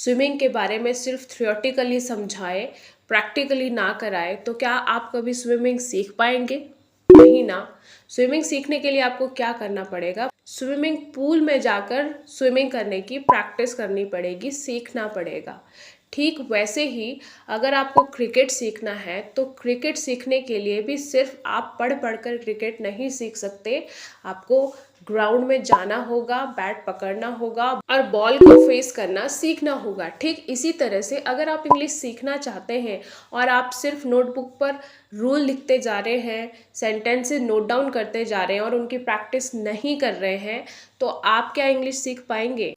Swimming के बारे में सिर्फ थियोरेटिकली समझाए, प्रैक्टिकली ना कराए, तो क्या आप कभी स्विमिंग सीख पाएंगे? नहीं ना। स्विमिंग सीखने के लिए आपको क्या करना पड़ेगा? स्विमिंग पूल में जाकर स्विमिंग करने की प्रैक्टिस करनी पड़ेगी, सीखना पड़ेगा। ठीक वैसे ही अगर आपको क्रिकेट सीखना है तो क्रिकेट सीखने के लिए भी सिर्फ आप पढ़ पढ़ कर क्रिकेट नहीं सीख सकते। आपको ग्राउंड में जाना होगा, बैट पकड़ना होगा और बॉल को फेस करना सीखना होगा। ठीक इसी तरह से अगर आप इंग्लिश सीखना चाहते हैं और आप सिर्फ नोटबुक पर रूल लिखते जा रहे हैं, सेंटेंसेस नोट डाउन करते जा रहे हैं और उनकी प्रैक्टिस नहीं कर रहे हैं, तो आप क्या इंग्लिश सीख पाएंगे?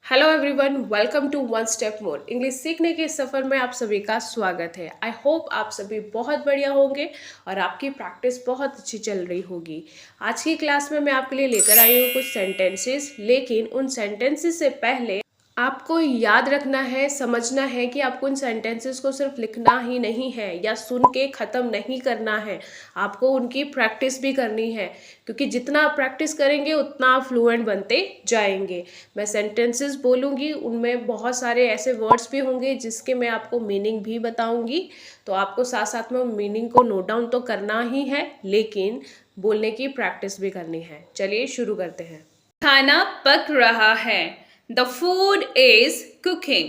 Hello everyone, welcome to one step more. English सीखने के सफ़र में आप सभी का स्वागत है। आई होप आप सभी बहुत बढ़िया होंगे और आपकी प्रैक्टिस बहुत अच्छी चल रही होगी। आज की क्लास में मैं आपके लिए लेकर आई हूँ कुछ सेंटेंसेस, लेकिन उन सेंटेंसेस से पहले आपको याद रखना है, समझना है कि आपको उन सेंटेंसेस को सिर्फ लिखना ही नहीं है या सुन के ख़त्म नहीं करना है, आपको उनकी प्रैक्टिस भी करनी है, क्योंकि जितना आप प्रैक्टिस करेंगे उतना आप फ्लुएंट बनते जाएंगे। मैं सेंटेंसेस बोलूँगी, उनमें बहुत सारे ऐसे वर्ड्स भी होंगे जिसके मैं आपको मीनिंग भी बताऊँगी, तो आपको साथ साथ में मीनिंग को नोट डाउन तो करना ही है, लेकिन बोलने की प्रैक्टिस भी करनी है। चलिए शुरू करते हैं। खाना पक रहा है। The food is cooking.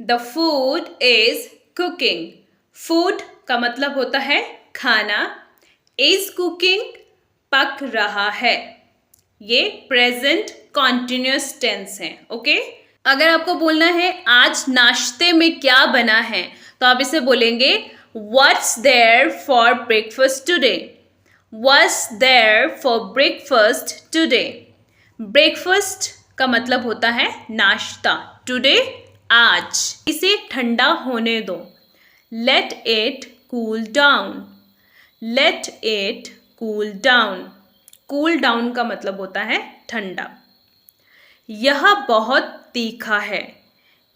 The food is cooking. Food का मतलब होता है खाना। Is cooking पक रहा है। ये प्रेजेंट कॉन्टिन्यूस टेंस है। ओके, अगर आपको बोलना है आज नाश्ते में क्या बना है, तो आप इसे बोलेंगे What's there for breakfast today? What's there for breakfast today? Breakfast का मतलब होता है नाश्ता। टुडे आज। इसे ठंडा होने दो। Let it cool down. Let it cool down. Cool down का मतलब होता है ठंडा। यह बहुत तीखा है।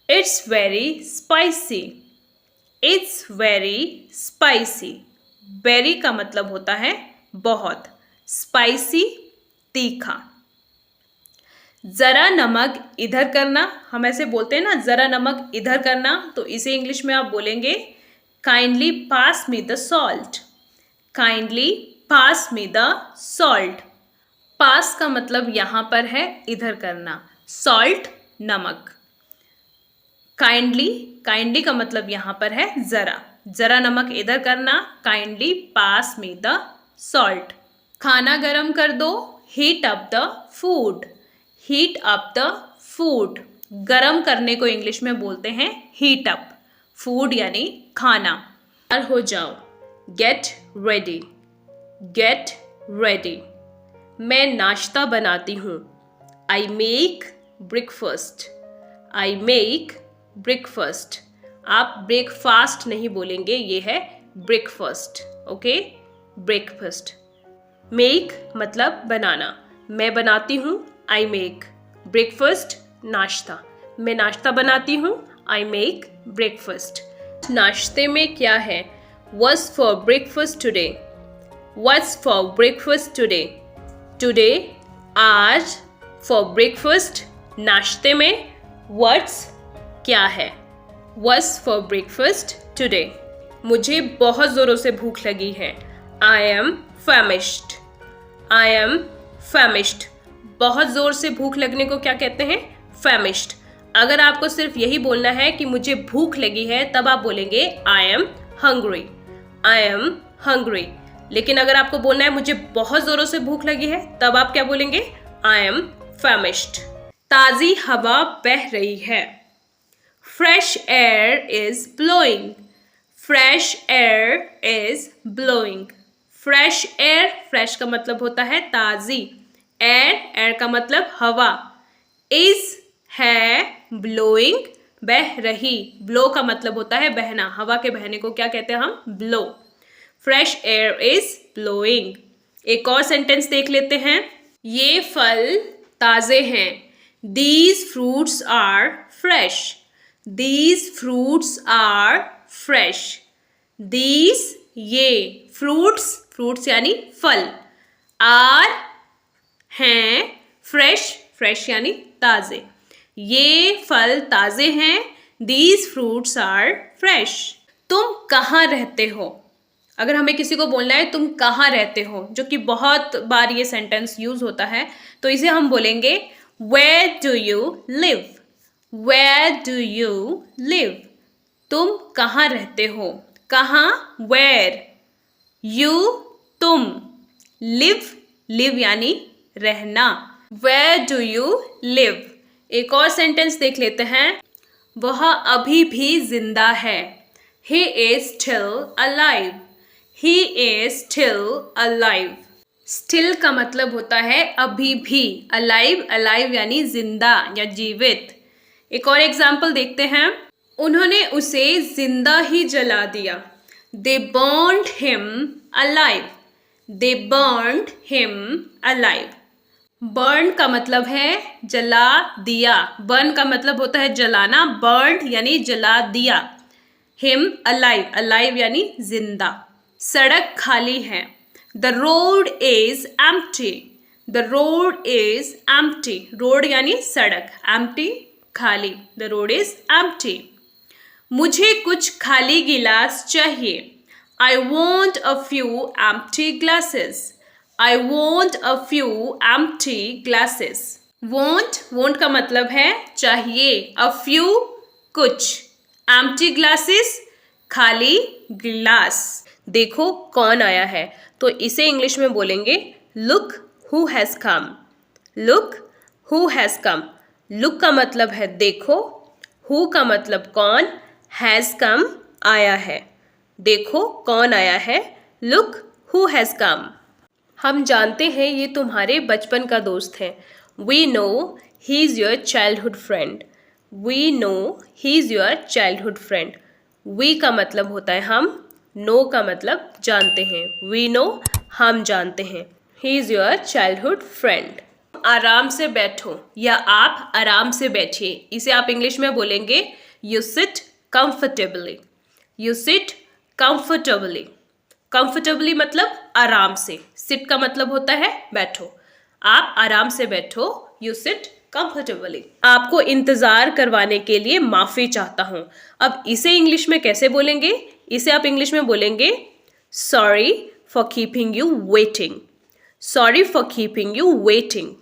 It's very spicy. It's very spicy. Very का मतलब होता है बहुत, स्पाइसी तीखा। ज़रा नमक इधर करना, हम ऐसे बोलते हैं ना, ज़रा नमक इधर करना, तो इसे इंग्लिश में आप बोलेंगे kindly pass me the salt. Kindly pass me the salt. Pass का मतलब यहाँ पर है इधर करना, सॉल्ट नमक। काइंडली, काइंडली का मतलब यहाँ पर है ज़रा, ज़रा नमक इधर करना, kindly pass me the salt. खाना गरम कर दो, heat up the food. Heat up the food. गरम करने को इंग्लिश में बोलते हैं हीट अप। फूड यानी खाना। तैयार हो जाओ, गेट रेडी। Get ready. मैं नाश्ता बनाती हूँ, I make breakfast. I make breakfast. आप ब्रेकफास्ट नहीं बोलेंगे, ये है ब्रेकफास्ट। Okay, breakfast. मेक मतलब बनाना, मैं बनाती हूँ, आई मेक। ब्रेकफास्ट नाश्ता, मैं नाश्ता बनाती हूँ, आई मेक ब्रेकफास्ट। नाश्ते में क्या है? What's for breakfast today? What's for breakfast today? Today आज, for breakfast नाश्ते में, what's क्या है? What's for breakfast today? मुझे बहुत ज़ोरों से भूख लगी है, I am famished. I am famished. बहुत ज़ोर से भूख लगने को क्या कहते हैं? famished. अगर आपको सिर्फ यही बोलना है कि मुझे भूख लगी है, तब आप बोलेंगे I am hungry. I am hungry. लेकिन अगर आपको बोलना है मुझे बहुत ज़ोरों से भूख लगी है, तब आप क्या बोलेंगे? I am famished. ताज़ी हवा बह रही है, fresh air is blowing. Fresh air is blowing. Fresh air, fresh का मतलब होता है ताज़ी, air, air का मतलब हवा, is है blowing, बह रही, blow का मतलब होता है बहना, हवा के बहने को क्या कहते हैं हम? blow. Fresh air is blowing. एक और सेंटेंस देख लेते हैं। ये फल ताज़े हैं, these fruits are fresh. These fruits are fresh. These ये fruits, fruits यानी फल, are हैं fresh, fresh यानी ताज़े। ये फल ताज़े हैं। These fruits are fresh. तुम कहाँ रहते हो? अगर हमें किसी को बोलना है तुम कहाँ रहते हो, जो कि बहुत बार ये सेंटेंस यूज होता है, तो इसे हम बोलेंगे Where do you live? Where do you live? तुम कहाँ रहते हो? कहाँ? Where? You तुम, live यानी रहना। Where do you live? एक और सेंटेंस देख लेते हैं। वह अभी भी जिंदा है। He is still alive. He is still alive. Still का मतलब होता है अभी भी। Alive यानी जिंदा या जीवित। एक और एग्जाम्पल देखते हैं। उन्होंने उसे जिंदा ही जला दिया। They burned him alive. They burned him alive. Burn का मतलब है जला दिया। Burn का मतलब होता है जलाना। Burned यानी जला दिया। Him alive यानी जिंदा। सड़क खाली है। The road is empty. The road is empty. Road यानी सड़क। Empty खाली। The road is empty. मुझे कुछ खाली गिलास चाहिए। I want a few empty glasses. I want a few empty glasses. Want का मतलब है चाहिए। A few कुछ। Empty glasses खाली गिलास। देखो कौन आया है, तो इसे इंग्लिश में बोलेंगे Look who has come. Look who has come. Look का मतलब है देखो, who का मतलब कौन, has come आया है। देखो कौन आया है। Look who has come. हम जानते हैं ये तुम्हारे बचपन का दोस्त है। We know he is your childhood friend. We know he is your childhood friend. We का मतलब होता है हम, know का मतलब जानते हैं। We know हम जानते हैं। He is your childhood friend. आराम से बैठो या आप आराम से बैठिए, इसे आप इंग्लिश में बोलेंगे You sit comfortably. You sit comfortably. Comfortably मतलब आराम से। Sit का मतलब होता है बैठो। आप आराम से बैठो। You sit comfortably. आपको इंतजार करवाने के लिए माफी चाहता हूँ। अब इसे इंग्लिश में कैसे बोलेंगे? इसे आप इंग्लिश में बोलेंगे Sorry for keeping you waiting. Sorry for keeping you waiting.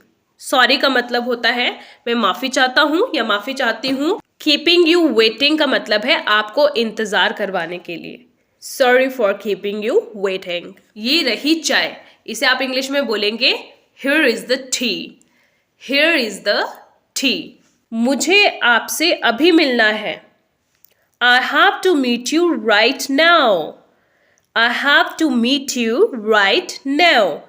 Sorry का मतलब होता है मैं माफी चाहता हूँ या माफी चाहती हूँ। Keeping you waiting का मतलब है आपको इंतजार करवाने के लिए। Sorry for keeping you waiting. ये रही चाय, इसे आप इंग्लिश में बोलेंगे Here is the tea. Here is the tea. मुझे आपसे अभी मिलना है। I have to meet you right now. I have to meet you right now.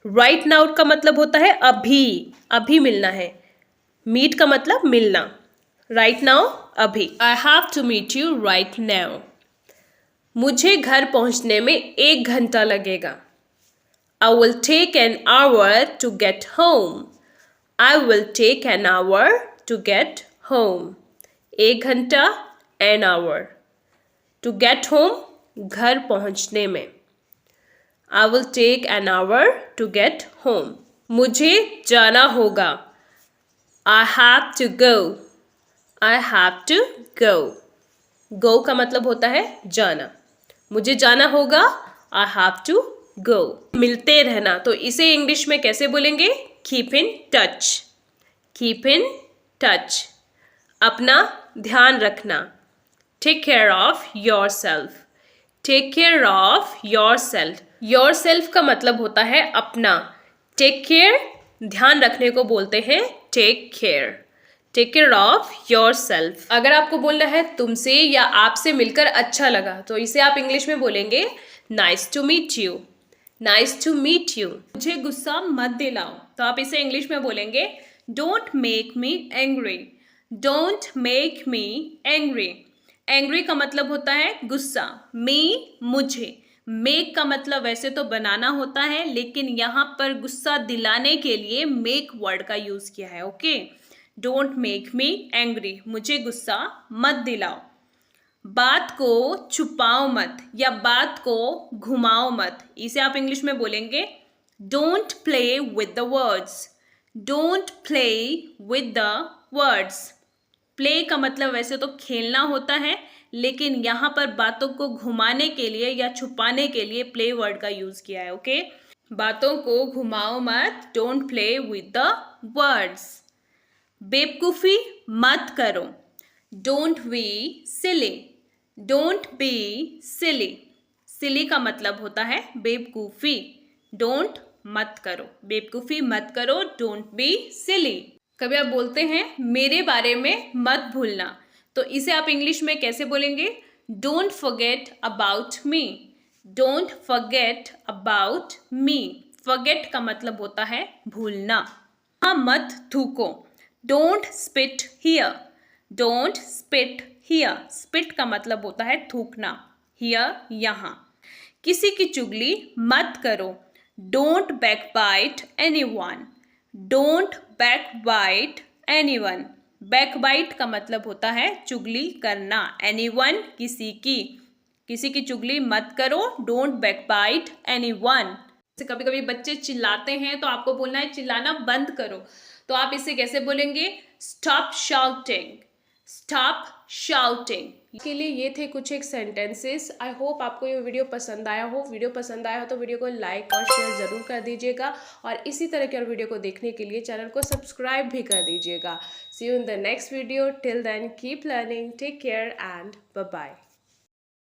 Right now का मतलब होता है अभी, अभी मिलना है। Meet का मतलब मिलना। Right now अभी। I have to meet you right now. मुझे घर पहुंचने में 1 घंटा लगेगा। I will take an hour to get home. I will take an hour to get home. 1 घंटा, an hour. To get home, घर पहुंचने में। I will take an hour to get home. मुझे जाना होगा। I have to go. I have to go. Go का मतलब होता है जाना। मुझे जाना होगा। I have to go. मिलते रहना, तो इसे इंग्लिश में कैसे बोलेंगे? Keep in touch. Keep in touch. अपना ध्यान रखना। Take care of yourself. Take care of yourself. Yourself का मतलब होता है अपना। Take care ध्यान रखने को बोलते हैं take care. Take care of yourself. अगर आपको बोलना है तुमसे या आपसे मिलकर अच्छा लगा, तो इसे आप इंग्लिश में बोलेंगे Nice to meet you. Nice to meet you. मुझे गुस्सा मत दिलाओ, तो आप इसे इंग्लिश में बोलेंगे Don't make me angry. Don't make me angry. Angry का मतलब होता है गुस्सा। Me मुझे। Make का मतलब वैसे तो बनाना होता है, लेकिन यहाँ पर गुस्सा दिलाने के लिए make वर्ड का यूज किया है। Okay, Don't make me angry. मुझे गुस्सा मत दिलाओ। बात को छुपाओ मत या बात को घुमाओ मत, इसे आप इंग्लिश में बोलेंगे Don't play with the words. Don't play with the words. Play का मतलब वैसे तो खेलना होता है, लेकिन यहाँ पर बातों को घुमाने के लिए या छुपाने के लिए प्ले वर्ड का यूज किया है। ओके, बातों को घुमाओ मत, don't play with the words. बेवकूफी मत करो, don't be silly. Don't be silly. Silly का मतलब होता है बेवकूफी। डोंट मत करो, बेवकूफी मत करो, डोंट बी सिली। कभी आप बोलते हैं मेरे बारे में मत भूलना, तो इसे आप इंग्लिश में कैसे बोलेंगे? Don't forget about me. Don't forget about me. Forget का मतलब होता है भूलना। हाँ, मत थूको, don't spit here. Don't spit here. Spit का मतलब होता है थूकना, हियर यहाँ। किसी की चुगली मत करो, don't backbite anyone. Don't backbite anyone. Backbite का मतलब होता है चुगली करना, एनीवन किसी की चुगली मत करो, डोंट बैकबाइट एनीवन। कभी कभी बच्चे चिल्लाते हैं तो आपको बोलना है चिल्लाना बंद करो, तो आप इसे कैसे बोलेंगे? Stop shouting. Stop shouting. के लिए ये थे कुछ एक सेंटेंसेस। आई होप आपको ये वीडियो पसंद आया हो। वीडियो पसंद आया हो तो वीडियो को लाइक और शेयर ज़रूर कर दीजिएगा, और इसी तरह के और वीडियो को देखने के लिए चैनल को सब्सक्राइब भी कर दीजिएगा। See you in the next video. Till then keep learning, take care and bye bye.